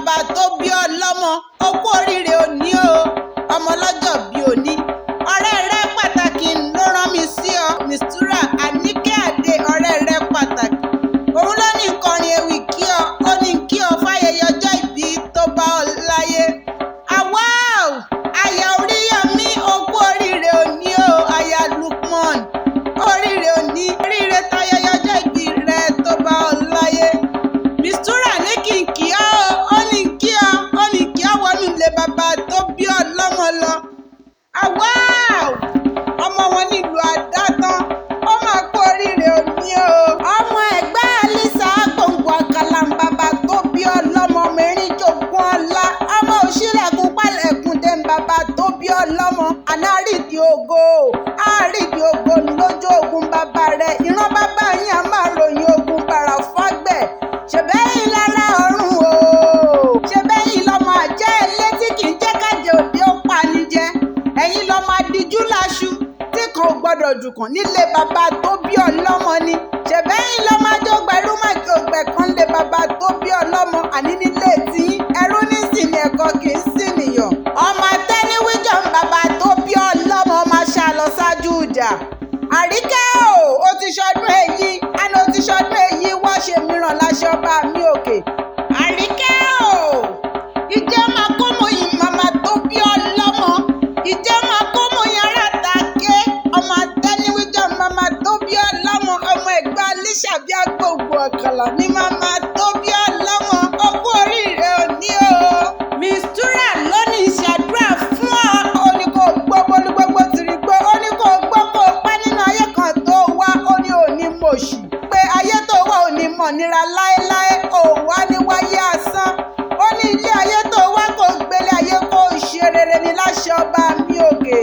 bàbá tó bí ọlọ́mọ ó kú oríire òní o ọmọ lọ́jọ́ bí òní ọ̀rẹ́ rẹ pàtàkì ló rán mi sí ọ Mistura Àníkẹ́ Adé ọ̀rẹ́ rẹ pàtàkì òun ló ní kọrin ewì kí ọ ó ní kí ọ fáyẹyẹ ọjọ́ ìbí tó bá ọ láyé àwa aya Oríyọ̀mí ó kú oríire òní o aya Lukman oríire òní oríire tayẹyẹ ọjọ́ ìbí rẹ tó bá ọ láyé Mistura ní kí n kí ọ ó ní kí ọ wọnú ilé bàbá tó bí ọlọ́mọ lọ àwa ọmọ wọn nílùú Àdátán ó máa kú oríire òní o ọmọ ẹgbẹ́ Alisa gbòǹgbò àkàlà bàbá tó bí ọlọ́mọ mẹ́rin jogún ọlá ọmọ òṣìlẹ̀kùn pálẹ̀kùn dé bàbá tó bí ọlọ́mọ ànárídìí ògo lójú ogun bàbá rẹ̀ ìran bàbá yín á máa ròyìn ogun bàrà fọ́gbẹ̀ ṣèbẹ́yìn lára ọ̀run o ṣèbẹ́yìn lọ́mọ àjẹ́ ilé tí kì í jẹ́ kájẹ òde ó pani jẹ ẹ̀yin lọ́mọ adìjú láṣu tí kan ò gbọ́dọ̀ jùkàn nílé bàbá tó bí ọlọ́mọ ni ṣèbẹ́yìn lọ́mọ àjọgbà ẹrú màjọgbẹ̀ kan lé bàbá tó bí ọlọ́mọ àní nílé tí ẹrú nísìnyí ẹ̀kọ́ kì í sì nìyàn ọmọ atẹ́niwíjọ bàbá tó bí ọlọ́mọ máa ṣàlọ ṣáájú ìjà Àríkẹ́ ó ti ṣọdún èyí àná ó ti ṣọdún èyí wọ́n ṣe mìíràn láṣọ bá mi òkè Àríkẹ́ ìjẹ́ máa kó mọ yìí màmá tó bí ọlọ́mọ ìjẹ́ máa kó mọ yìí ará Tàké ọmọ atẹ́niwíjọ màmá tó bí ọlọ́mọ ọmọ ẹ̀gbẹ́ Alíṣàbí agbègbè ọ̀kàlà ní màmá tó bí ọlọ́mọ ó kú oríire òní o Mistura lónìí ìṣàdúrà fún ọ ó ní kó gbọ́ gbólúgbógbó tìrìgbó ó ní kó gbọ́ kó pẹ́ nínú ayé kan tó wá ó ní òní mọ̀ṣì pé ayé tó wá ò ní mọ̀ nira láéláé ò wá ní wáyé asán ó ní ilé ayé tó wá kó gbélé ayé kó ṣe rere ní láṣẹ ọba mi òkè.